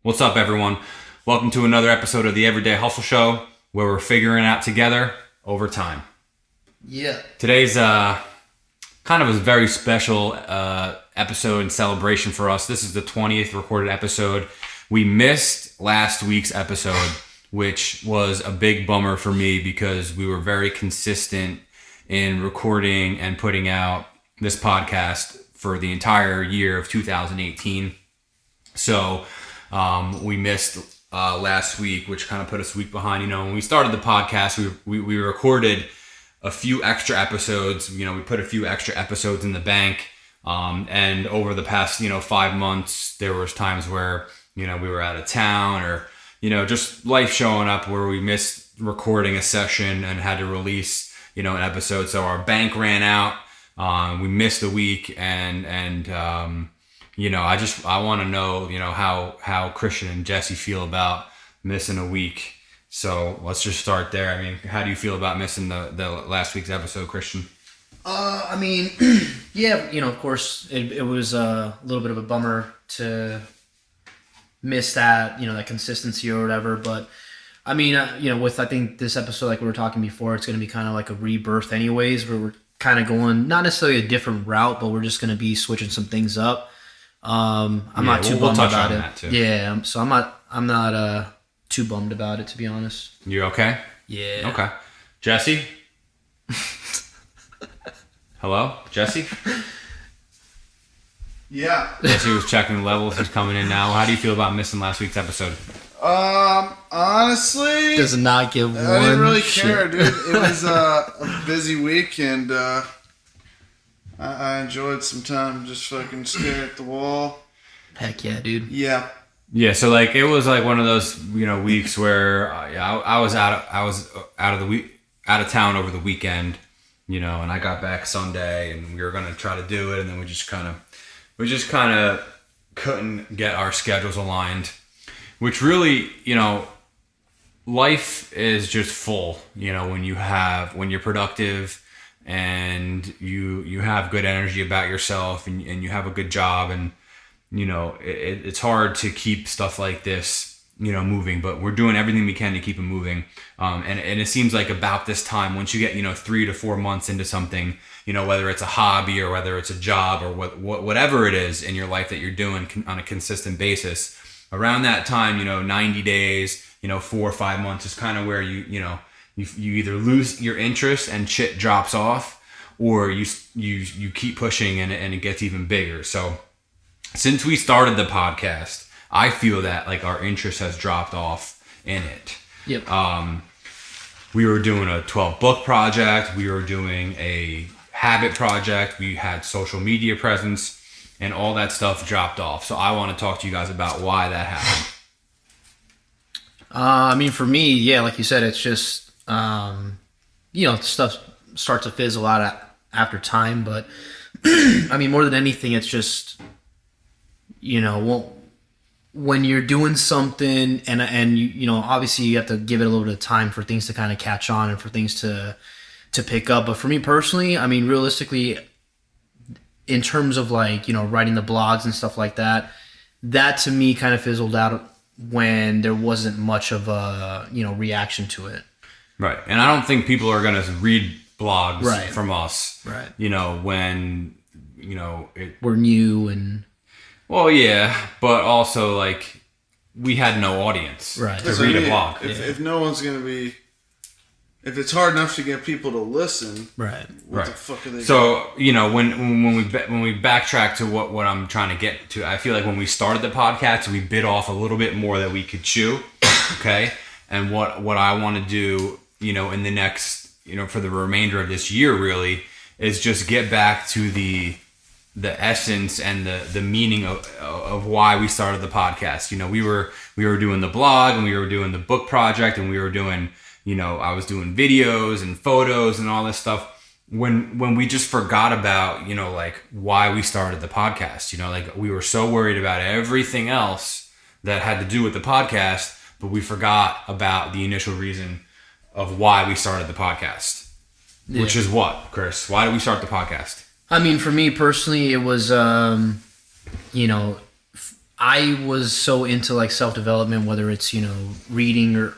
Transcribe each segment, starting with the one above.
What's up, everyone? Welcome to another episode of the Everyday Hustle Show, where we're figuring out together over time. Yeah. Today's kind of a very special episode and celebration for us. This is the 20th recorded episode. We missed last week's episode, which was a big bummer for me because we were very consistent in recording and putting out this podcast for the entire year of 2018. So we missed last week, which kind of put us a week behind. You know, when we started the podcast, we recorded a few extra episodes. You know, we put a few extra episodes in the bank. And over the past, 5 months, there was times where, we were out of town or, just life showing up where we missed recording a session and had to release, an episode. So our bank ran out. We missed a week and I want to know, how Christian and Jesse feel about missing a week. So let's just start there. I mean, how do you feel about missing the last week's episode, Christian? Yeah, of course, it was a little bit of a bummer to miss that, that consistency or whatever. But I think this episode, like we were talking before, it's going to be kind of like a rebirth anyways, where we're kind of going, not necessarily a different route, but we're just going to be switching some things up. I'm not too bummed about it. That too. Yeah, so I'm not too bummed about it, to be honest. You okay? Yeah. Okay. Jesse? Hello? Jesse? Yeah. Jesse was checking levels. He's coming in now. How do you feel about missing last week's episode? Honestly, does not give one I didn't really shit. care, dude. It was a busy week, and I enjoyed some time just fucking stare at the wall. Heck yeah, dude. Yeah. Yeah, so it was one of those weeks where I was out of town over the weekend, and I got back Sunday, and we were gonna try to do it, and then we just kind of couldn't get our schedules aligned, which really life is just full, when you're productive and you have good energy about yourself and you have a good job and it's hard to keep stuff like this, moving, but we're doing everything we can to keep it moving. And it seems like about this time, once you get, 3 to 4 months into something, whether it's a hobby or whether it's a job or whatever it is in your life that you're doing on a consistent basis, around that time, 90 days, 4 or 5 months is kind of where you either lose your interest and shit drops off, or you keep pushing and it gets even bigger. So since we started the podcast, I feel that our interest has dropped off in it. Yep. We were doing a 12 book project. We were doing a habit project. We had social media presence, and all that stuff dropped off. So I want to talk to you guys about why that happened. For me, yeah, like you said, it's just, stuff starts to fizzle out after time. But more than anything, it's just, when you're doing something and obviously you have to give it a little bit of time for things to kind of catch on and for things to pick up. But for me personally, realistically, in terms of writing the blogs and stuff like that, that to me kind of fizzled out when there wasn't much of a, reaction to it. Right. And I don't think people are going to read blogs from us. Right. When, we're new and... Well, yeah, but also we had no audience to read a blog. If no one's gonna be, if it's hard enough to get people to listen, what the fuck are they? So when we backtrack to what I'm trying to get to, I feel like when we started the podcast, we bit off a little bit more that we could chew, okay? And what I want to do, in the next, for the remainder of this year, really, is just get back to the essence and the meaning of why we started the podcast. We were doing the blog and we were doing the book project and we were doing, I was doing videos and photos and all this stuff when we just forgot about, why we started the podcast. We were so worried about everything else that had to do with the podcast, but we forgot about the initial reason of why we started the podcast, which is what, Chris? Why did we start the podcast? For me personally, it was, I was so into like self-development, whether it's, reading or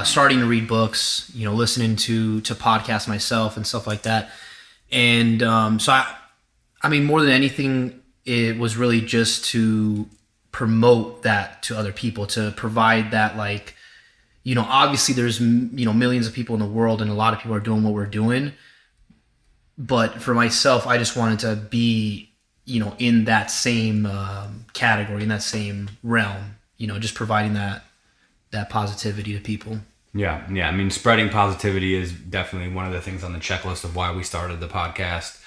starting to read books, listening to podcasts myself and stuff like that. And so I mean, more than anything, it was really just to promote that to other people, to provide that, like, obviously there's, millions of people in the world and a lot of people are doing what we're doing. But for myself, I just wanted to be, in that same category, in that same realm, just providing that positivity to people. Yeah. I mean, spreading positivity is definitely one of the things on the checklist of why we started the podcast.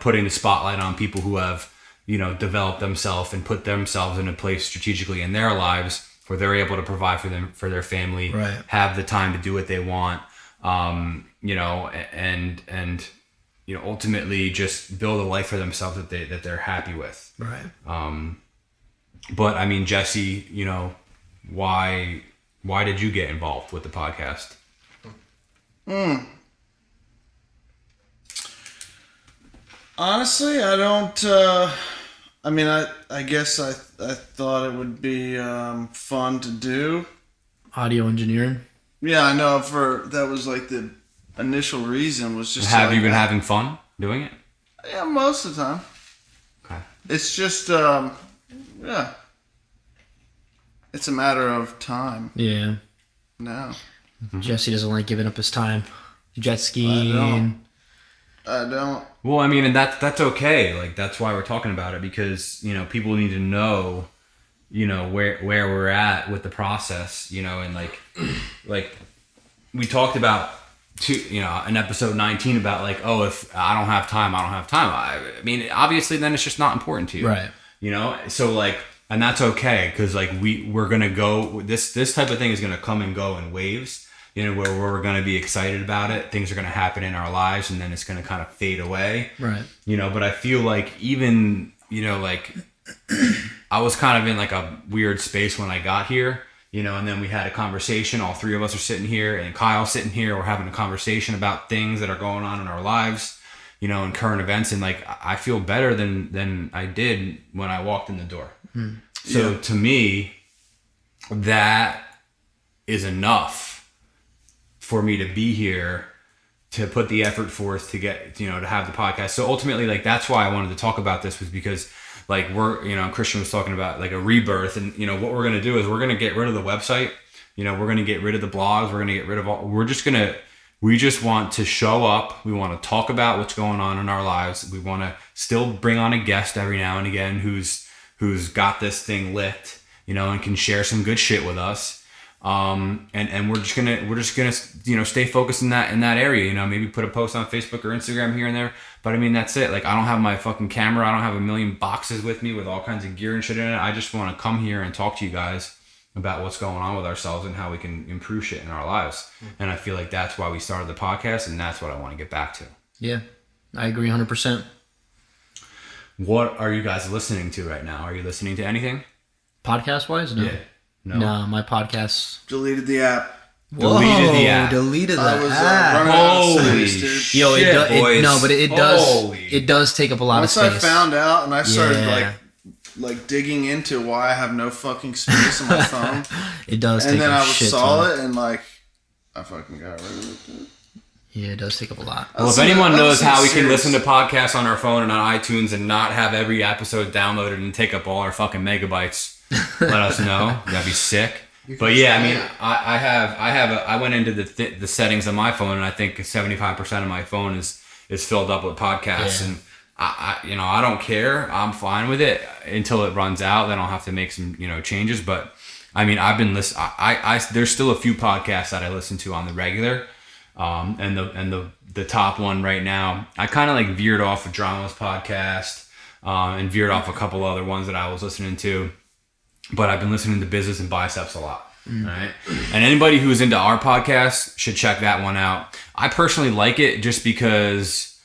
Putting the spotlight on people who have, developed themselves and put themselves in a place strategically in their lives where they're able to provide for their family, right. Have the time to do what they want, and ultimately just build a life for themselves that they're happy with. Right. But I mean, Jesse, why did you get involved with the podcast? Honestly, I don't. I guess I thought it would be fun to do. Audio engineering. Yeah, I know. That was like the initial reason was just. Have you been having fun doing it? Yeah, most of the time. Okay. It's just yeah. It's a matter of time. Yeah. No. Jesse doesn't like giving up his time. Jet skiing. I don't. Well, I mean, and that's okay. Like, that's why we're talking about it, because, people need to know, where we're at with the process, and like we talked about in episode 19 about like, oh, if I don't have time, I don't have time. I mean, obviously then it's just not important to you. Right. So like, and that's okay. Cause like we're going to go, this type of thing is going to come and go in waves. Where we're going to be excited about it. Things are going to happen in our lives and then it's going to kind of fade away. Right. But I feel like even, like I was kind of in like a weird space when I got here, and then we had a conversation. All three of us are sitting here and Kyle's sitting here. We're having a conversation about things that are going on in our lives, and current events. And like, I feel better than I did when I walked in the door. So to me, that is enough for me to be here, to put the effort forth to get, to have the podcast. So ultimately, like, that's why I wanted to talk about this, was because like we're, Christian was talking about like a rebirth, and what we're going to do is we're going to get rid of the website. We're going to get rid of the blogs. We're going to get rid of we just want to show up. We want to talk about what's going on in our lives. We want to still bring on a guest every now and again who's got this thing lit, and can share some good shit with us. And we're just gonna stay focused in that area, maybe put a post on Facebook or Instagram here and there, but I mean, that's it. Like, I don't have my fucking camera, I don't have a million boxes with me with all kinds of gear and shit in it. I just want to come here and talk to you guys about what's going on with ourselves and how we can improve shit in our lives. And I feel like that's why we started the podcast, and that's what I want to get back to. Yeah, I agree 100%. What are you guys listening to right now? Are you listening to anything Podcast wise? No. Yeah. No, my podcast. Deleted the app. Deleted the app. Deleted the I was app. running out of Holy space, dude. shit, Yo, boys. it does take up a lot Once of I space. found out and I started Yeah. like digging into why I have no fucking space on my phone, It does and take then a I shit saw ton. it and like I fucking got rid of it, dude. Yeah, it does take up a lot. Well, if anyone knows how we can listen to podcasts on our phone and on iTunes and not have every episode downloaded and take up all our fucking megabytes, let us know. That'd be sick. But yeah, I mean, I went into the settings on my phone, and I think 75% of my phone is filled up with podcasts, Yeah. and I don't care. I'm fine with it until it runs out. Then I'll have to make some changes. But I mean, I've been listening. There's still a few podcasts that I listen to on the regular, and the top one right now, I kind of like veered off of Drama's podcast, and veered off a couple other ones that I was listening to. But I've been listening to Business and Biceps a lot. Right? And anybody who's into our podcast should check that one out. I personally like it just because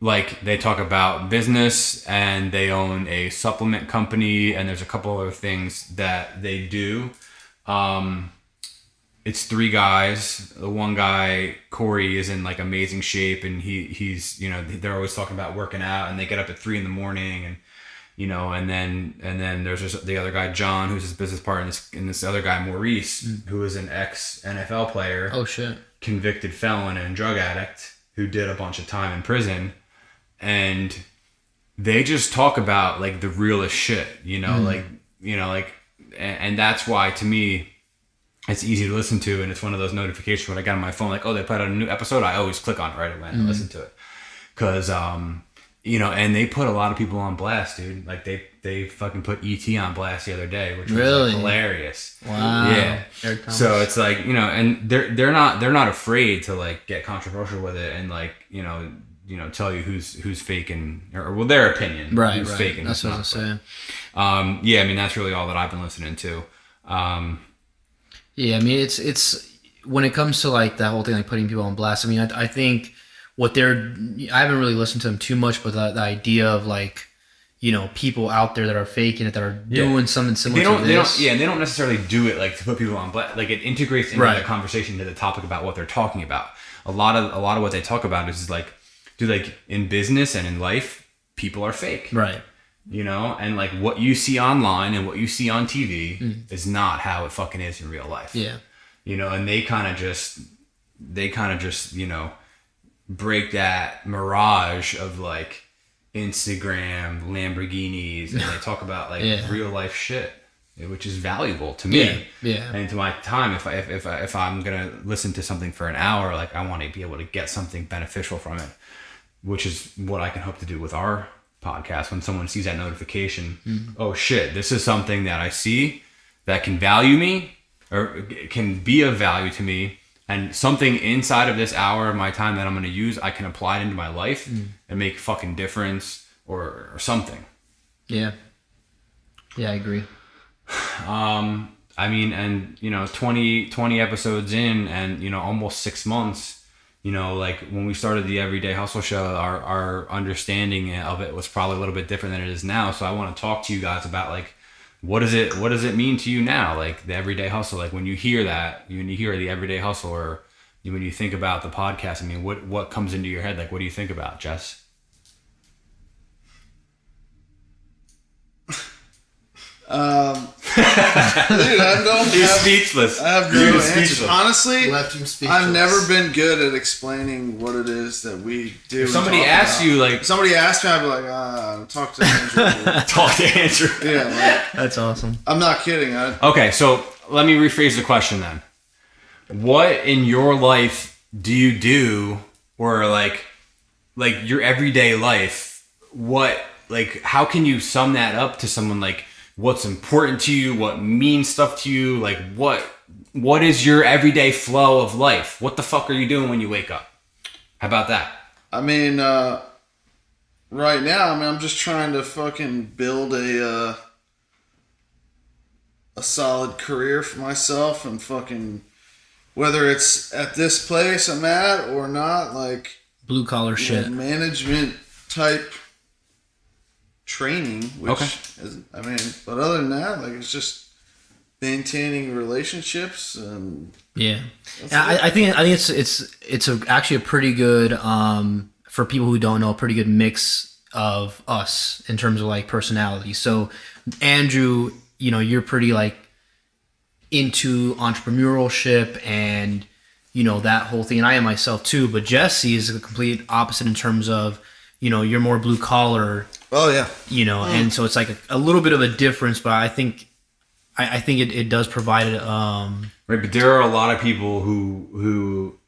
like they talk about business, and they own a supplement company, and there's a couple other things that they do. It's three guys. The one guy, Corey, is in like amazing shape, and he's they're always talking about working out, and they get up at 3 a.m. and you know, and then there's just the other guy, John, who's his business partner, and this other guy, Maurice, who is an ex-NFL player. Oh, shit. Convicted felon and drug addict who did a bunch of time in prison. And they just talk about, like, the realest shit, you know, and that's why, to me, it's easy to listen to, and it's one of those notifications when I got on my phone, like, oh, they put out a new episode, I always click on it right away and listen to it. Because, you know, and they put a lot of people on blast, dude. Like, they fucking put E.T. on blast the other day, which was like, hilarious. Wow. Yeah. So it's like, you know, and they're not afraid to, like, get controversial with it and, like, you know, tell you who's faking, or well, their opinion, who's faking. That's what I was saying. Yeah, I mean, that's really all that I've been listening to. Yeah, I mean, it's when it comes to, like, that whole thing, like, putting people on blast. I mean, I think I haven't really listened to them too much, but the idea of, like, you know, people out there that are faking it, that are doing something similar to this. They don't necessarily do it, like, to put people on blast. Like, it integrates into the conversation, to the topic about what they're talking about. A lot of what they talk about is like, dude, like, in business and in life, people are fake. Right. You know, and, like, what you see online and what you see on TV is not how it fucking is in real life. Yeah. You know, and they kind of just, you know, break that mirage of, like, Instagram Lamborghinis, and they talk about, like, real life shit, which is valuable to me. Yeah. And to my time, if I'm gonna listen to something for an hour, like, I want to be able to get something beneficial from it, which is what I can hope to do with our podcast. When someone sees that notification, oh shit, this is something that I see that can value me, or can be of value to me, and something inside of this hour of my time that I'm going to use, I can apply it into my life and make a fucking difference, or something. Yeah. Yeah, I agree. I mean, and, you know, 20 episodes in, and, you know, almost 6 months, you know, like, when we started the Everyday Hustle show, our understanding of it was probably a little bit different than it is now. So I want to talk to you guys about, like, what does it mean to you now? Like, the Everyday Hustle, like, when you hear that, when you hear the Everyday Hustle, or when you think about the podcast, I mean, what comes into your head? Like, what do you think about, Jess? Dude, He's speechless. I have no answers. Honestly, I've never been good at explaining what it is that we do. If somebody asks you, like... Somebody asked me, I'd be like, talk to Andrew. Talk to Andrew. Yeah. Like, that's awesome. I'm not kidding. Okay, so let me rephrase the question then. What in your life do you do, or, like your everyday life, what, like, how can you sum that up to someone? Like, what's important to you, what means stuff to you, like, what is your everyday flow of life? What the fuck are you doing when you wake up? How about that? I mean, right now, I'm just trying to fucking build a solid career for myself, and fucking, whether it's at this place I'm at or not, like, blue collar shit, management type training, which is, I mean, but other than that, like, it's just maintaining relationships, and I think it's actually a pretty good, for people who don't know, a pretty good mix of us in terms of, like, personality. So Andrew, you know, you're pretty, like, into entrepreneurship and, you know, that whole thing, and I am myself too. But Jesse is the complete opposite in terms of, you know, you're more blue collar. Oh yeah. You know, and so it's like a little bit of a difference, but I think it does provide it. Right, but there are a lot of people who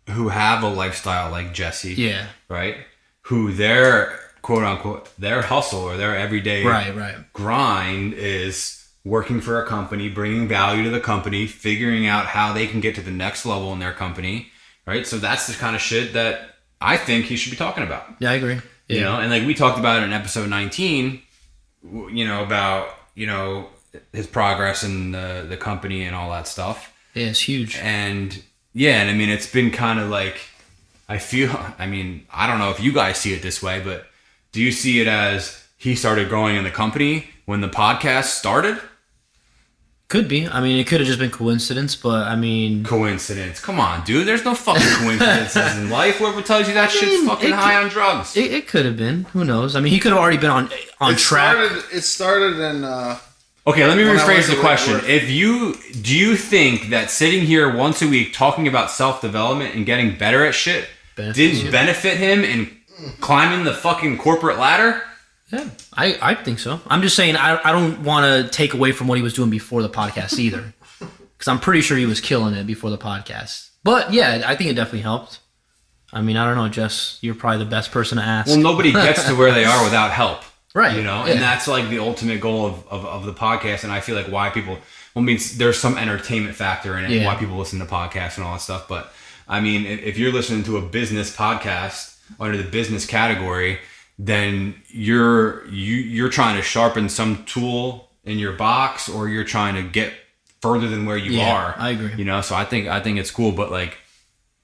have a lifestyle like Jesse. Yeah. Right. Who their quote unquote their hustle, or their everyday grind is working for a company, bringing value to the company, figuring out how they can get to the next level in their company. Right. So that's the kind of shit that I think he should be talking about. Yeah, I agree. Yeah. You know, and, like, we talked about it in episode 19, you know, about, you know, his progress in the company and all that stuff. Yeah, it's huge. And, yeah, and I mean, it's been kind of like, I don't know if you guys see it this way, but do you see it as he started growing in the company when the podcast started? Could be. I mean, it could have just been coincidence, but I mean... Coincidence. Come on, dude. There's no fucking coincidences in life. Whoever tells you that shit's fucking high on drugs. It could have been. Who knows? I mean, he could have already been on track. It started in... Okay, let me rephrase the to question. work. Do you think that sitting here once a week talking about self-development and getting better at shit didn't benefit him in climbing the fucking corporate ladder? Yeah, I think so. I'm just saying I don't want to take away from what he was doing before the podcast either. Because I'm pretty sure he was killing it before the podcast. But yeah, I think it definitely helped. I mean, I don't know, Jess, you're probably the best person to ask. Well, nobody gets to where they are without help. Right. You know, yeah. and that's like the ultimate goal of the podcast. And I feel like why people, well, I mean, there's some entertainment factor in it, why people listen to podcasts and all that stuff. But I mean, if you're listening to a business podcast under the business category, then you're trying to sharpen some tool in your box, or you're trying to get further than where you are. I agree. You know, so I think it's cool, but like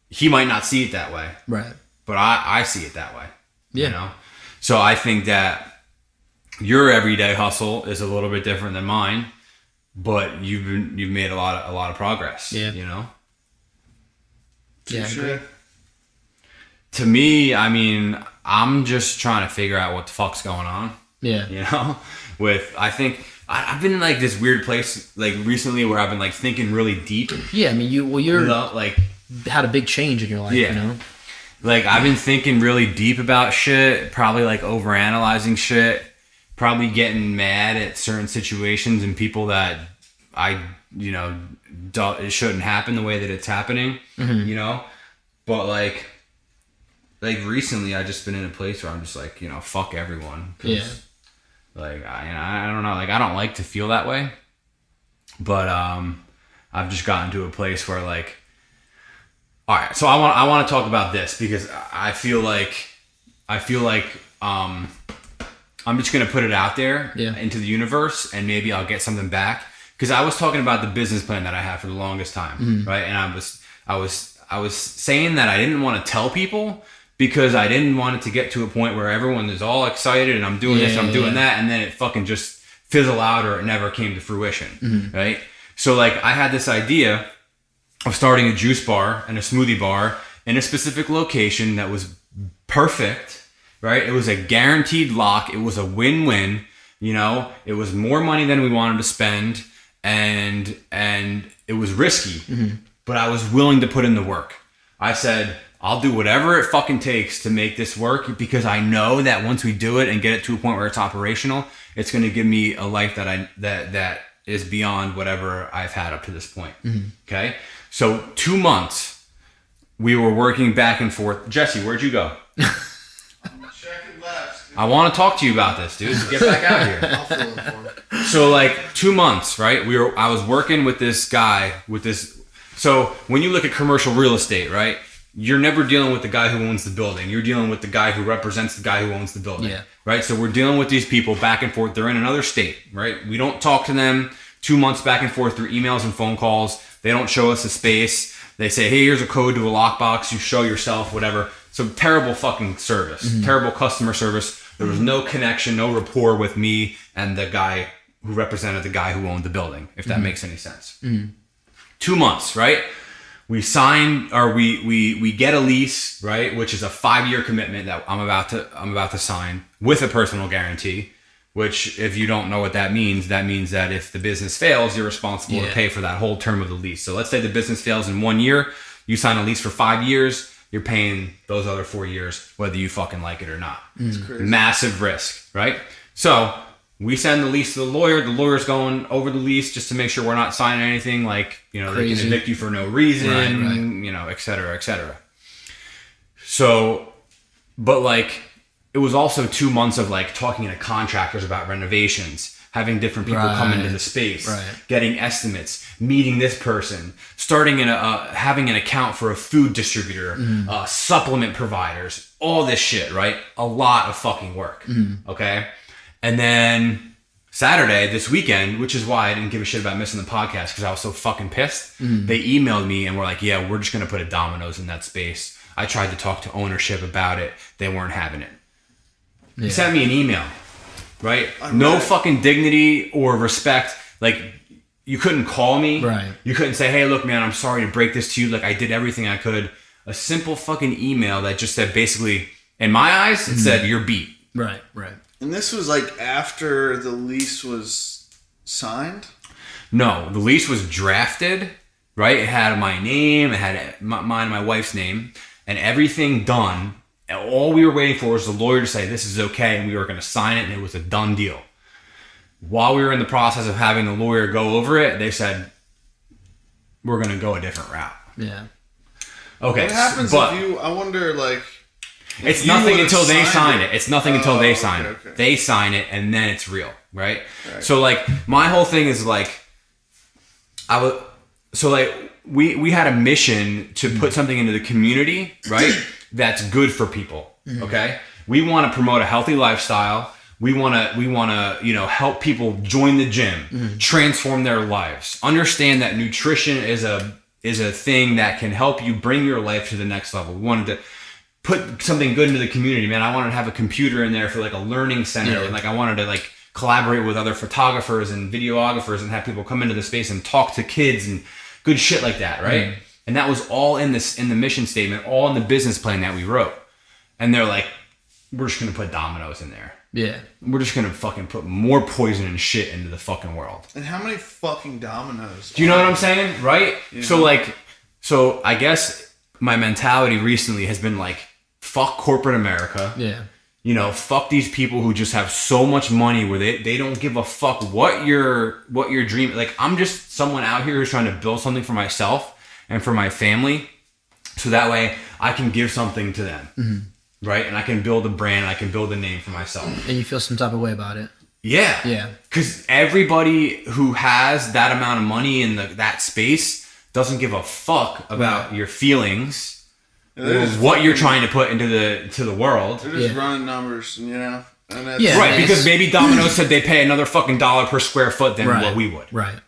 he might not see it that way. Right. But I see it that way. Yeah. You know? So I think that your everyday hustle is a little bit different than mine, but you've made a lot of progress. Yeah. You know? Yeah. I agree. To me, I mean, I'm just trying to figure out what the fuck's going on. Yeah. You know? I think I've been in like this weird place like recently where I've been like thinking really deep. Yeah, I mean you're like had a big change in your life, you know? Like I've been thinking really deep about shit, probably like overanalyzing shit, probably getting mad at certain situations and people that it shouldn't happen the way that it's happening, you know? But like recently I just been in a place where I'm just like, you know, fuck everyone. Yeah. Like, I don't know, like I don't like to feel that way, but I've just gotten to a place where like, all right, so I want to talk about this because I feel like I'm just gonna put it out there into the universe and maybe I'll get something back. Because I was talking about the business plan that I had for the longest time, right? And I was saying that I didn't want to tell people because I didn't want it to get to a point where everyone is all excited and I'm doing this, I'm doing that, and then it fucking just fizzle out or it never came to fruition, right? So like I had this idea of starting a juice bar and a smoothie bar in a specific location that was perfect, right? It was a guaranteed lock. It was a win-win, you know? It was more money than we wanted to spend and it was risky, but I was willing to put in the work. I said, I'll do whatever it fucking takes to make this work because I know that once we do it and get it to a point where it's operational, it's going to give me a life that is beyond whatever I've had up to this point. Okay? So 2 months, we were working back and forth. Jesse, where'd you go? Checking left. I want to talk to you about this, dude. Get back out here. I'll fill in for it. So like 2 months, right? I was working with this guy So when you look at commercial real estate, right? You're never dealing with the guy who owns the building. You're dealing with the guy who represents the guy who owns the building. Yeah. Right? So we're dealing with these people back and forth. They're in another state, right? We don't talk to them 2 months back and forth through emails and phone calls. They don't show us a space. They say, hey, here's a code to a lockbox. You show yourself, whatever. So terrible fucking service. Terrible customer service. There was no connection, no rapport with me and the guy who represented the guy who owned the building, if that makes any sense. 2 months, right? We sign, or we get a lease, right, which is a 5-year commitment that I'm about to sign with a personal guarantee. Which, if you don't know what that means that if the business fails, you're responsible to pay for that whole term of the lease. So let's say the business fails in 1 year, you sign a lease for 5 years, you're paying those other 4 years, whether you fucking like it or not. It's crazy. Massive risk, right? So we send the lease to the lawyer. The lawyer's going over the lease just to make sure we're not signing anything like, you know, they can evict you for no reason, you know, et cetera, et cetera. So, but like, it was also 2 months of like talking to contractors about renovations, having different people come into the space, getting estimates, meeting this person, starting having an account for a food distributor, supplement providers, all this shit, right? A lot of fucking work. Okay. And then Saturday, this weekend, which is why I didn't give a shit about missing the podcast because I was so fucking pissed. They emailed me and were like, yeah, we're just going to put a Domino's in that space. I tried to talk to ownership about it. They weren't having it. He sent me an email, right? No fucking dignity or respect. Like, you couldn't call me. Right. You couldn't say, hey, look, man, I'm sorry to break this to you. Like, I did everything I could. A simple fucking email that just said, basically, in my eyes, it said, you're beat. Right. And this was like after the lease was signed? No, the lease was drafted, right? It had my name, it had mine and my wife's name, and everything done. And all we were waiting for was the lawyer to say, this is okay, and we were going to sign it, and it was a done deal. While we were in the process of having the lawyer go over it, they said, we're going to go a different route. Yeah. Okay. What happens but if you, I wonder, like... it's you nothing would've until they signed sign it. It's nothing until they sign it. okay. They sign it, and then it's real, right? So, like, my whole thing is, like, we had a mission to put something into the community, right? That's good for people. Okay, we want to promote a healthy lifestyle. We want to help people join the gym, transform their lives, understand that nutrition is a thing that can help you bring your life to the next level. We wanted to put something good into the community, man. I wanted to have a computer in there for like a learning center, and like I wanted to like collaborate with other photographers and videographers and have people come into the space and talk to kids and good shit like that, right? And that was all in the mission statement, all in the business plan that we wrote. And they're like, we're just gonna put Domino's in there. Yeah. We're just gonna fucking put more poison and shit into the fucking world. And how many fucking dominoes? Do you know what I'm saying? Right? Yeah. So I guess my mentality recently has been like, fuck corporate America. Yeah. Fuck these people who just have so much money where they don't give a fuck what your dream. Like, I'm just someone out here who's trying to build something for myself and for my family, so that way I can give something to them, right? And I can build a brand, I can build a name for myself. And you feel some type of way about it. Yeah. Yeah. Because everybody who has that amount of money in that space doesn't give a fuck about your feelings. What you're trying to put into the world. They're just running numbers, and and that's right, because maybe Domino's said they pay another fucking $1 per square foot than what we would. Right.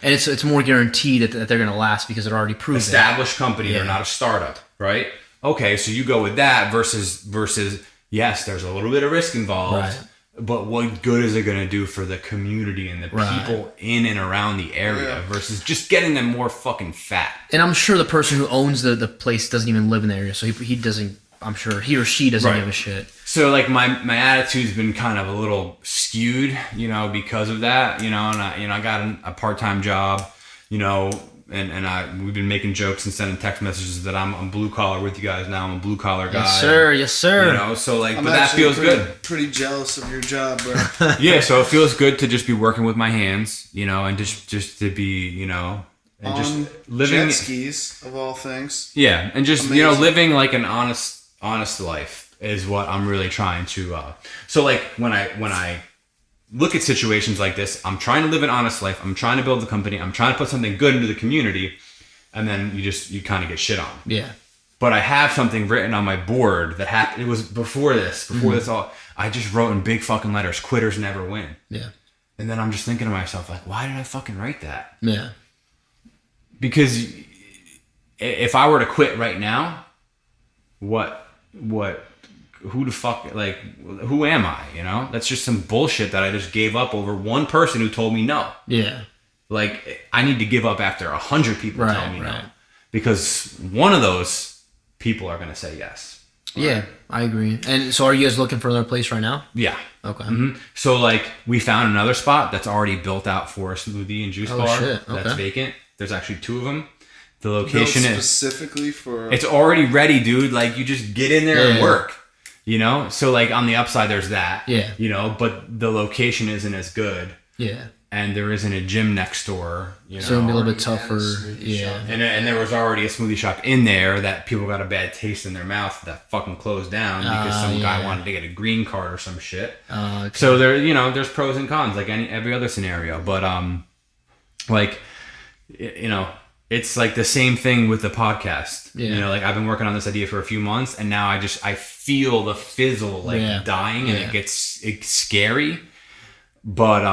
And it's more guaranteed that they're going to last because it already proved established company. They're not a startup, right? Okay, so you go with that versus yes, there's a little bit of risk involved. Right. But what good is it going to do for the community and the people in and around the area versus just getting them more fucking fat? And I'm sure the person who owns the place doesn't even live in the area, so he doesn't. I'm sure he or she doesn't give a shit. So like my attitude's been kind of a little skewed, because of that, and I got a part-time job, and we've been making jokes and sending text messages that I'm blue collar with you guys now. I'm a blue collar guy. Yes, sir. So like, but that feels good. Pretty jealous of your job, bro. Yeah, so it feels good to just be working with my hands, and just to be, and on just living jet skis of all things. Yeah, and just living like an honest life is what I'm really trying to. So like when I look at situations like this, I'm trying to live an honest life. I'm trying to build the company. I'm trying to put something good into the community, and then you kind of get shit on. Yeah. But I have something written on my board that happened. It was before this all. I just wrote in big fucking letters, "Quitters never win." Yeah. And then I'm just thinking to myself, like, why did I fucking write that? Yeah. Because if I were to quit right now, who the fuck, like, who am I, That's just some bullshit that I just gave up over one person who told me no. Yeah. Like, I need to give up after 100 people tell me no. Because one of those people are going to say yes. Yeah, I agree. And so are you guys looking for another place right now? Yeah. Okay. Mm-hmm. So, like, we found another spot that's already built out for a smoothie and juice bar. Shit. Okay. That's vacant. There's actually 2 of them. The location is specifically for... It's already ready, dude. Like, you just get in there and work. So like on the upside there's that. Yeah. But the location isn't as good. Yeah. And there isn't a gym next door. So it'll be a little bit tougher. Yeah. And there was already a smoothie shop in there that people got a bad taste in their mouth that fucking closed down because some guy wanted to get a green card or some shit. Okay. So there, there's pros and cons like every other scenario. But it's like the same thing with the podcast. Yeah. Like I've been working on this idea for a few months, and now I feel the fizzle dying, and it's scary. But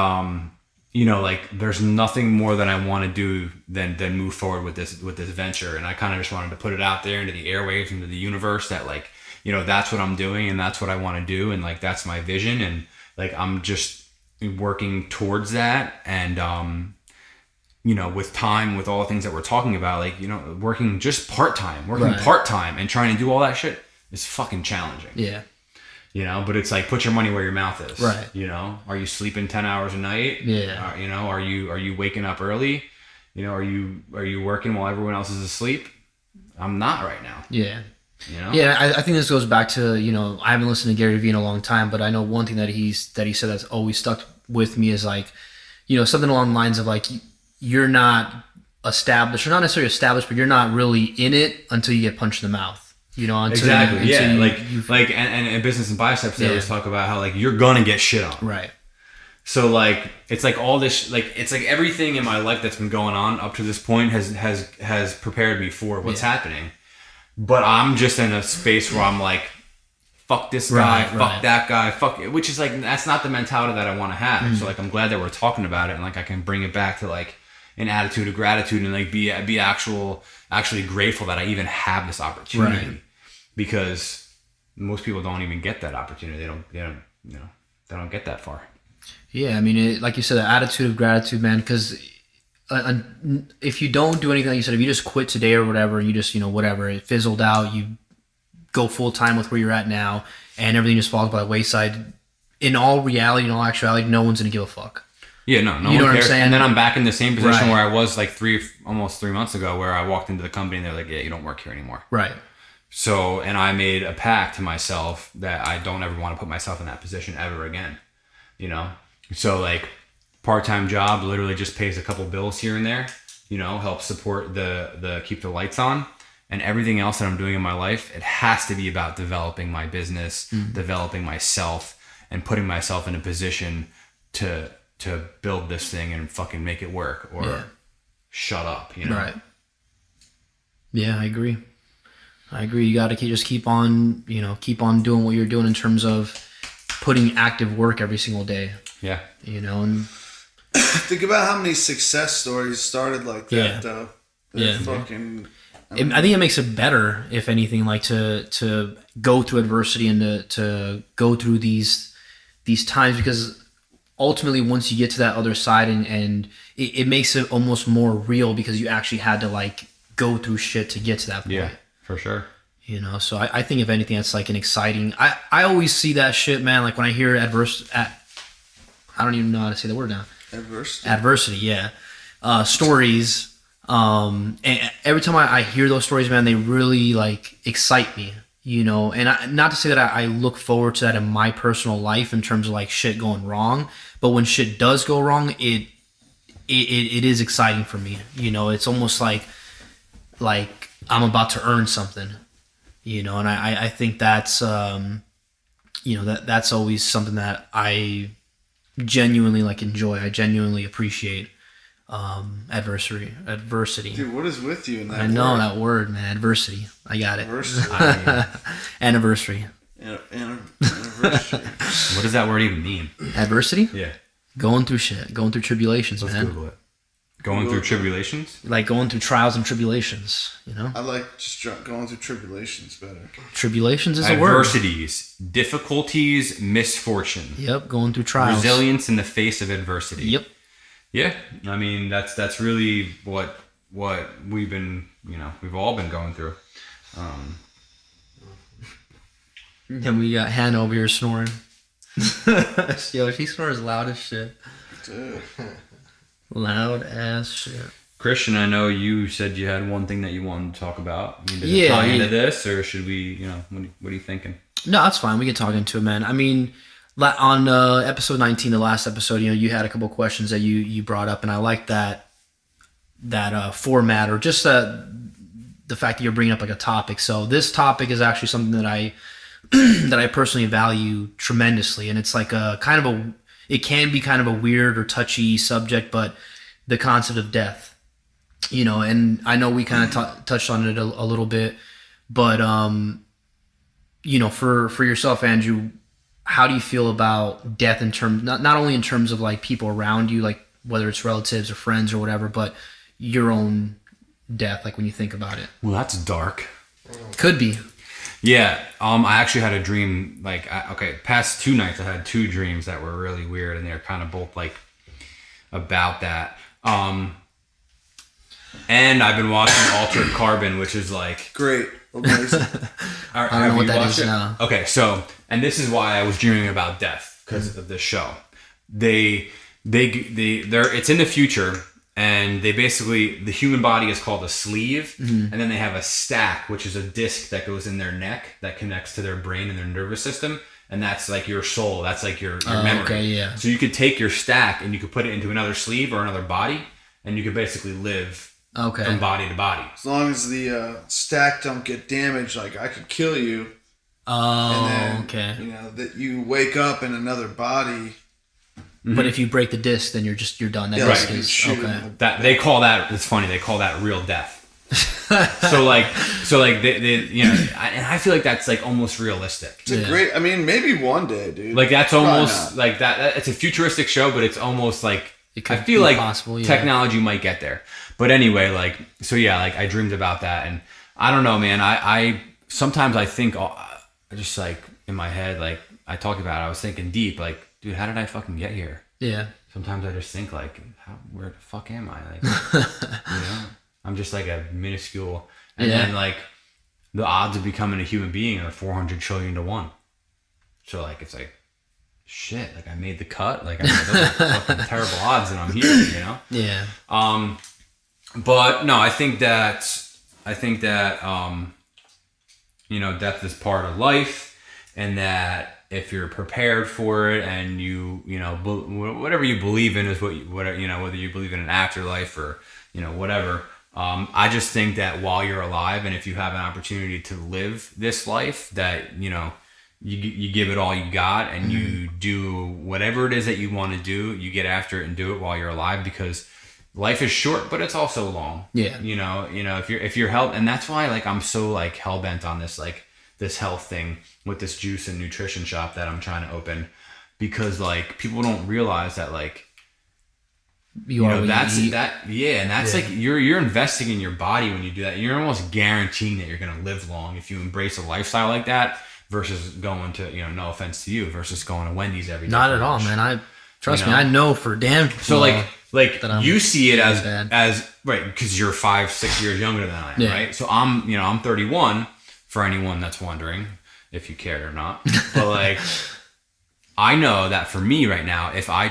like there's nothing more that I want to do than move forward with this venture, and I kind of just wanted to put it out there into the airwaves, into the universe that like that's what I'm doing, and that's what I want to do, and like that's my vision, and like I'm just working towards that, and with time, with all the things that we're talking about, like, working just part-time, Right. part-time and trying to do all that shit is fucking challenging. Yeah. But it's like, put your money where your mouth is. Right. Are you sleeping 10 hours a night? Yeah. Are you waking up early? Are you working while everyone else is asleep? I'm not right now. Yeah. Yeah, I think this goes back to, I haven't listened to Gary Vee in a long time, but I know one thing that he said that's always stuck with me is like, something along the lines of like, you're not established, or not necessarily established, but you're not really in it until you get punched in the mouth. Exactly. And Business and Biceps, they always talk about how like you're gonna get shit on. Right. So like it's like all this, like it's like everything in my life that's been going on up to this point has prepared me for what's happening. But I'm just in a space where I'm like, fuck this guy, fuck that guy, fuck it, which is like, that's not the mentality that I want to have. So like, I'm glad that we're talking about it, and like I can bring it back to like an attitude of gratitude and like be actually grateful that I even have this opportunity. Right. Because most people don't even get that opportunity. They don't get that far. Yeah, I mean, like you said, the attitude of gratitude, man. Because if you don't do anything, like you said, if you just quit today or whatever, and you just whatever, it fizzled out, you go full time with where you're at now, and everything just falls by the wayside. In all reality, in all actuality, no one's gonna give a fuck. Yeah, no you one know what I'm cares. saying? And then I'm back in the same position Right. where I was like almost 3 months ago, where I walked into the company and they're like, yeah, you don't work here anymore. Right. So, and I made a pact to myself that I don't ever want to put myself in that position ever again. So like, part-time job literally just pays a couple bills here and there, helps support the keep the lights on, and everything else that I'm doing in my life, it has to be about developing my business, developing myself, and putting myself in a position to build this thing and fucking make it work, or shut up, Right. Yeah, I agree. You got to just keep on doing what you're doing in terms of putting active work every single day. Yeah. And Think about how many success stories started like that, though. Yeah. Fucking. I think it makes it better, if anything, like to go through adversity and to go through these times, because ultimately once you get to that other side and it makes it almost more real, because you actually had to like go through shit to get to that point. Yeah, for sure. So I think if anything, it's like an exciting. I always see that shit, man. Like when I hear I don't even know how to say the word now. Adversity, yeah. Stories. And every time I hear those stories, man, they really like excite me. And not to say that I look forward to that in my personal life in terms of like shit going wrong, but when shit does go wrong, it is exciting for me. It's almost like I'm about to earn something. And I think that's that's always something that I genuinely like enjoy. I genuinely appreciate adversity. Dude, what is with you in that I know word? that word, man. Adversity. I got it. Adversity. Anniversary. Anniversary. What does that word even mean? Adversity? Yeah. Going through shit. Going through tribulations, Let's man. Google it. Going through tribulations? Like going through trials and tribulations, I like just going through tribulations better. Tribulations is a word. Adversities, difficulties, misfortune. Yep, going through trials. Resilience in the face of adversity. Yep. Yeah, I mean that's really what we've been, we've all been going through. And we got Hannah over here snoring. Yo, she snores loud as shit. Dude. Loud as shit. Christian, I know you said you had one thing that you wanted to talk about. Does it Yeah, tie into yeah. this, or should we, what are you thinking? No, that's fine. We can talk into it, man. I mean, on episode 19, the last episode, you had a couple questions that you brought up, and I like that format, or just the fact that you're bringing up like a topic. So this topic is actually something that I that I personally value tremendously, and it's like it can be kind of a weird or touchy subject, but the concept of death, and I know we kind of touched on it a little bit, but for yourself, Andrew, how do you feel about death in terms, not only in terms of like people around you, like whether it's relatives or friends or whatever, but your own death, like when you think about it? Well, that's dark. Could be. Yeah, I actually had a dream, like, past 2 nights I had 2 dreams that were really weird, and they're kind of both, like, about that. And I've been watching Altered Carbon, which is like Great. Amazing. I don't know what that is now. Okay, so and this is why I was dreaming about death because of this show. They're it's in the future, and they basically the human body is called a sleeve, and then they have a stack, which is a disc that goes in their neck that connects to their brain and their nervous system, and that's like your soul. That's like your memory. Okay, yeah. So you could take your stack and you could put it into another sleeve or another body, and you could basically live from body to body. As long as the stack don't get damaged, like I could kill you. Oh, and then, okay. You know that you wake up in another body. But if you break the disc, then you're done. That Yeah, disc like is shoot okay. him. That they call that. It's funny. They call that real death. so like they you know, and I feel like that's like almost realistic. It's a great. I mean, maybe one day, dude. Like that's Probably almost not. like that. It's a futuristic show, but it's almost like It could I feel be like possible, yeah. technology might get there. But anyway, like so yeah, like I dreamed about that, and I don't know, man. I sometimes I think I just like in my head, like I talk about it, I was thinking deep, like, dude, how did I fucking get here? Yeah. Sometimes I just think like, where the fuck am I? Like, you know, I'm just like a minuscule, and then like the odds of becoming a human being are 400 trillion to 1. So like, it's like, shit, like I made the cut. Like I mean, those are fucking terrible odds that I'm here, you know? Yeah. But no, I think that you know, death is part of life, and that if you're prepared for it, and you know, whatever you believe in is whatever, you know, whether you believe in an afterlife or, you know, whatever. I just think that while you're alive, and if you have an opportunity to live this life, that, you know, you give it all you got, and you do whatever it is that you want to do, you get after it and do it while you're alive, because life is short, but it's also long. Yeah. You know, if you're health, and that's why like I'm so like hell bent on this, like this health thing with this juice and nutrition shop that I'm trying to open, because like people don't realize that like, you know, that's that. Yeah. And that's like, you're investing in your body when you do that. You're almost guaranteeing that you're going to live long if you embrace a lifestyle like that versus going to, you know, no offense to you, versus going to Wendy's every day. Not at all, man. Trust me, I know for damn. So like you see it as right, because you're 5-6 years younger than I am, right? So I'm 31, for anyone that's wondering if you cared or not. But like I know that for me right now, if I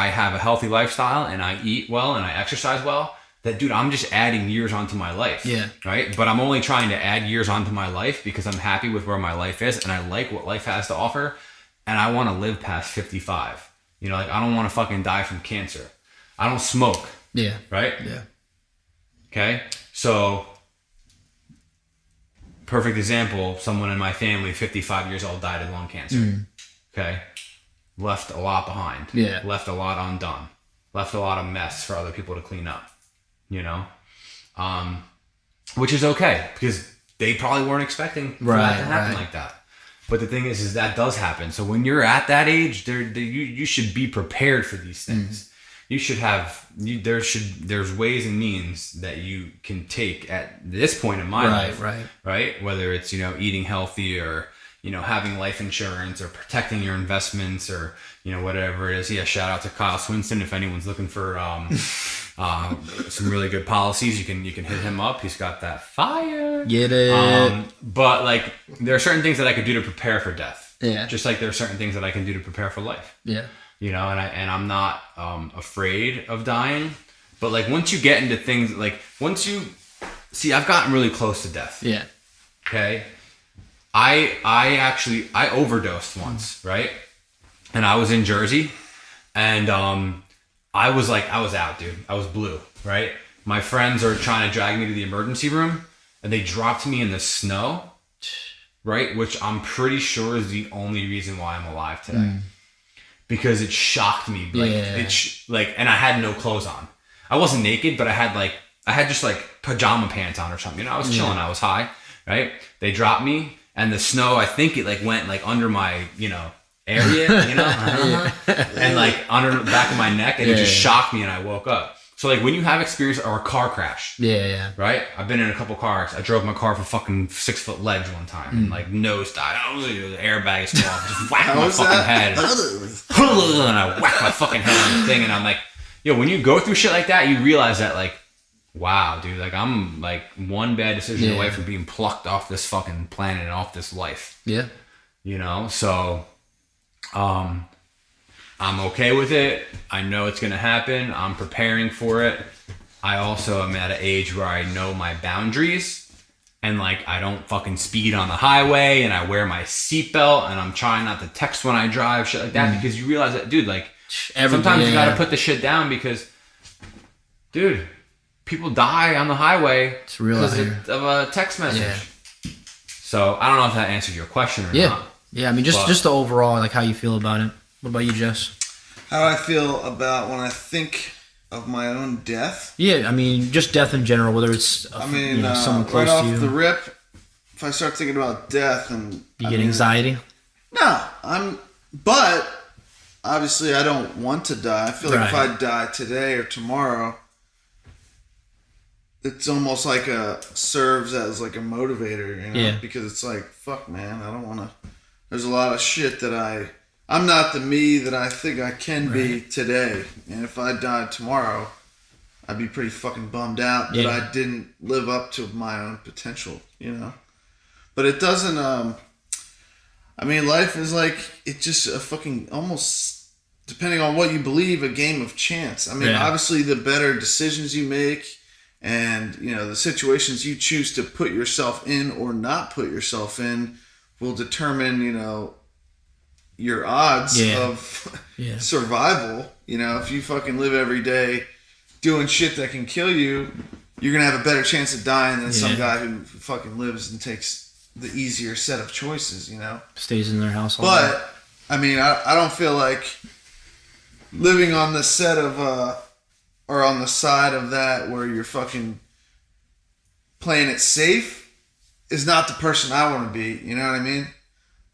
have a healthy lifestyle and I eat well and I exercise well, that dude, I'm just adding years onto my life. Yeah. Right? But I'm only trying to add years onto my life because I'm happy with where my life is, and I like what life has to offer, and I want to live past 55. You know, like I don't want to fucking die from cancer. I don't smoke. Yeah. Right? Yeah. Okay? So, perfect example, someone in my family, 55 years old, died of lung cancer. Okay? Left a lot behind. Yeah. Left a lot undone. Left a lot of mess for other people to clean up. You know? Which is okay, because they probably weren't expecting for that to happen like that. But the thing is that does happen. So when you're at that age, you should be prepared for these things. You should have there's ways and means that you can take at this point in my life, right? Whether it's, you know, eating healthy, or, you know, having life insurance, or protecting your investments, or, you know, whatever it is. Yeah, shout out to Kyle Swinston if anyone's looking for some really good policies. You can hit him up. He's got that fire. Get it. But like there are certain things that I could do to prepare for death. Yeah. Just like there are certain things that I can do to prepare for life. Yeah. You know, and I'm not afraid of dying, but like once you get into things, like once you see, I've gotten really close to death. Yeah. Okay. I overdosed once, right? And I was in Jersey, and I was out, dude. I was blue, right? My friends are trying to drag me to the emergency room, and they dropped me in the snow, right? Which I'm pretty sure is the only reason why I'm alive today. Because it shocked me, like, and I had no clothes on. I wasn't naked, but I had just like pajama pants on or something. You know, I was chilling. I was high, right? They dropped me, and the snow, I think it like went like under my, you know, area, you know, and like under the back of my neck, and it just shocked me, and I woke up. So like when you have experience, or a car crash, right? I've been in a couple cars. I drove my car off a fucking 6-foot ledge one time, and like nose died. The airbags fell off, just whacked my fucking head, and I whacked my fucking head on the thing, and I'm like, yo, when you go through shit like that, you realize that like wow, dude, like I'm like one bad decision Yeah. away from being plucked off this fucking planet and off this life. Yeah. You know, so I'm okay with it. I know it's gonna happen. I'm preparing for it. I also am at an age where I know my boundaries. And like I don't fucking speed on the highway, and I wear my seatbelt, and I'm trying not to text when I drive, shit like that, because you realize that, dude, like sometimes you gotta put the shit down because, dude, people die on the highway It's real because out here. of a text message. Yeah. So I don't know if that answered your question or Yeah. not. Yeah. I mean, just the overall, like how you feel about it. What about you, Jess? How I feel about when I think of my own death. Yeah. I mean, just death in general, whether it's someone close right off to you. the rip, if I start thinking about death and You get anxiety. No, but obviously I don't want to die. I feel like if I die today or tomorrow, it's almost like serves as like a motivator, you know? Yeah. Because it's like, fuck, man, I don't want to. There's a lot of shit that I'm not the me that I think I can be today, and if I died tomorrow, I'd be pretty fucking bummed out that I didn't live up to my own potential, you know. But it doesn't. I mean, life is like it's just a fucking almost, depending on what you believe, a game of chance. I mean, obviously, the better decisions you make, and you know the situations you choose to put yourself in or not put yourself in, will determine, you know, your odds of survival. You know, if you fucking live every day doing shit that can kill you, you're gonna have a better chance of dying than some guy who fucking lives and takes the easier set of choices, you know? Stays in their house all day. But, I mean, I don't feel like living on the set of, or on the side of that where you're fucking playing it safe is not the person I want to be, you know what I mean?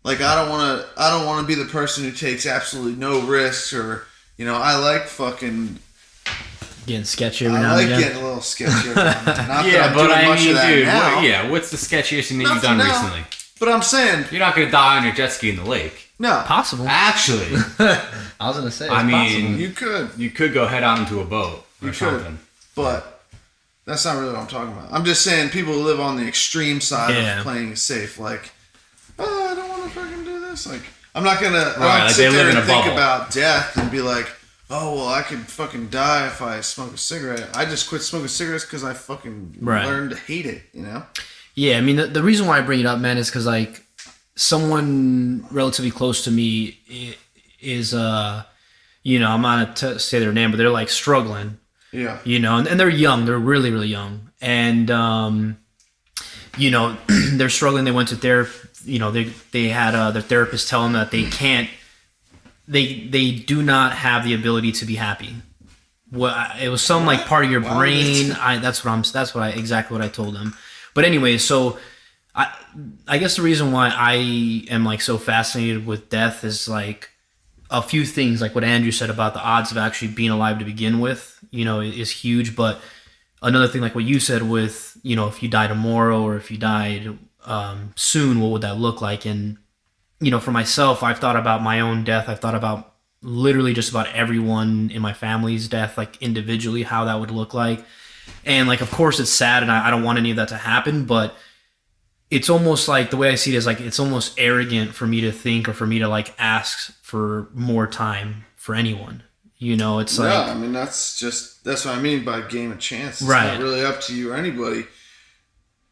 Like, I don't want to be the person who takes absolutely no risks, or, you know, I like fucking... Getting sketchy every I now like and again. getting a little sketchy every now and then. Not Yeah, that I'm but doing I much mean, of that dude, now. what's the sketchiest thing that you've Nothing done now. recently? But I'm saying... You're not gonna die on your jet ski in the lake. No. Possible. Actually, I was gonna say. It's I mean, possible. You could. you could go head out into a boat or You something. could. But that's not really what I'm talking about. I'm just saying people who live on the extreme side of playing it safe. Like, oh, I don't want to fucking do this. Like, I'm not going to like sit they there live in and a think bubble. about death and be like, oh, well, I could fucking die if I smoke a cigarette. I just quit smoking cigarettes because I fucking learned to hate it, you know? Yeah, I mean, the reason why I bring it up, man, is because, like, someone relatively close to me is, you know, I'm not going to say their name, but they're, like, struggling. Yeah. You know, and they're young. They're really, really young. And, you know, they're struggling. They went to therapy. You know, they had their therapist tell them that they can't, they do not have the ability to be happy. It was some like part of your brain. That's exactly what I told them. But anyway, so I guess the reason why I am like so fascinated with death is like a few things, like what Andrew said about the odds of actually being alive to begin with, you know, is huge. But another thing, like what you said with, you know, if you die tomorrow or if you died soon, what would that look like? And, you know, for myself, I've thought about my own death. I've thought about literally just about everyone in my family's death, like individually, how that would look like. And like, of course it's sad and I don't want any of that to happen, but it's almost like the way I see it is like, it's almost arrogant for me to think or for me to like ask for more time for anyone. You know, it's like, I mean, that's what I mean by game of chance. It's Right. not really up to you or anybody.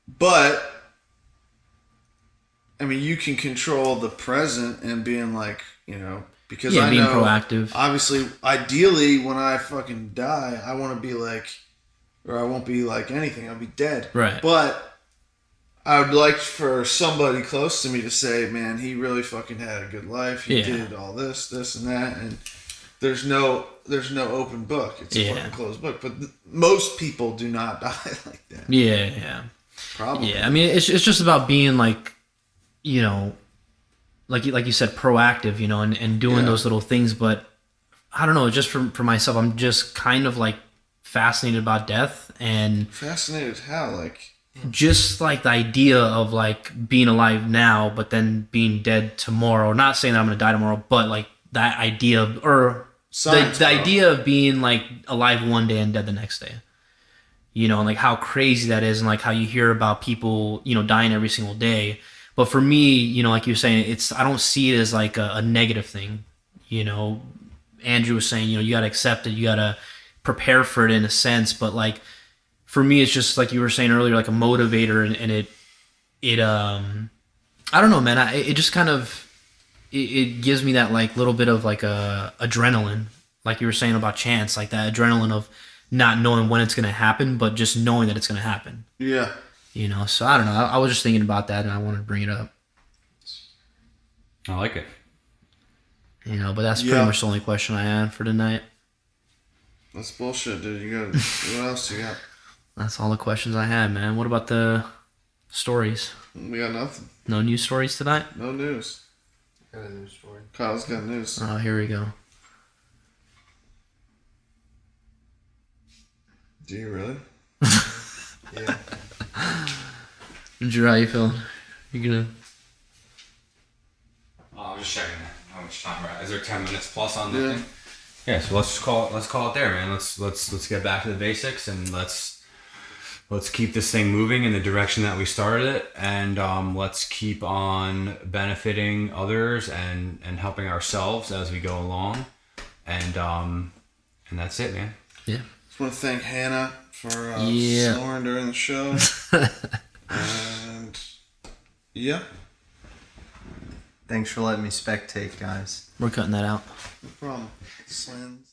But, I mean, you can control the present and being like, you know, because I being know, proactive. obviously, ideally, when I fucking die, I want to be like, or I won't be like anything. I'll be dead. Right. But I would like for somebody close to me to say, man, he really fucking had a good life. He did all this, and that, and there's no open book. It's a fucking closed book. But most people do not die like that. Yeah. Probably. Yeah, I mean, it's just about being like, you know, like you said, proactive, you know, and doing those little things. But I don't know, just for myself, I'm just kind of like fascinated about death and Fascinated how? Like, just like the idea of like being alive now, but then being dead tomorrow. Not saying that I'm going to die tomorrow, but like that idea of, or Science, the bro. idea of being like alive one day and dead the next day. you know, and like how crazy that is, and like how you hear about people, you know, dying every single day. But for me, you know, like you were saying, I don't see it as like a negative thing. You know, Andrew was saying, you know, you got to accept it, you got to prepare for it in a sense. But like for me, it's just like you were saying earlier, like a motivator, and it I don't know, man. It just kind of it gives me that like little bit of like a adrenaline, like you were saying about chance, like that adrenaline of not knowing when it's gonna happen, but just knowing that it's gonna happen. Yeah. You know, so I don't know. I was just thinking about that, and I wanted to bring it up. I like it. You know, but that's pretty much the only question I had for tonight. That's bullshit, dude. You got what else you got? That's all the questions I had, man. What about the stories? We got nothing. No news stories tonight? No news. Got a news story. Kyle's got news. Oh, here we go. Do you really? Yeah. Drew, how you feeling? You gonna? I'm just checking how much time we're at. Is there 10 minutes plus on the Yeah. thing? Yeah, so let's call it there, man. Let's get back to the basics, and let's keep this thing moving in the direction that we started it, and let's keep on benefiting others and helping ourselves as we go along, and that's it, man. Yeah. Just want to thank Hannah for snoring during the show. And yeah, Thanks for letting me spectate, guys. We're cutting that out. no problem. Slins.